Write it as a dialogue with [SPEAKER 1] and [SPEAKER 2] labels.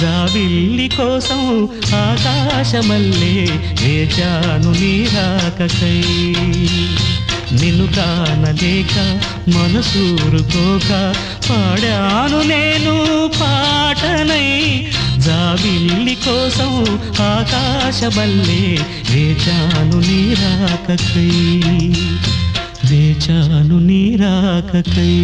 [SPEAKER 1] జాబిల్లి కోసం ఆకాశమల్లే వేచాను నీ రాకకై నిన్ను కానలేక మనసూరుకోక పాడాను నేను పాటనై జాబిల్లి కోసం ఆకాశమల్లే వేచాను నీ రాకకై వేచాను నీ రాకకై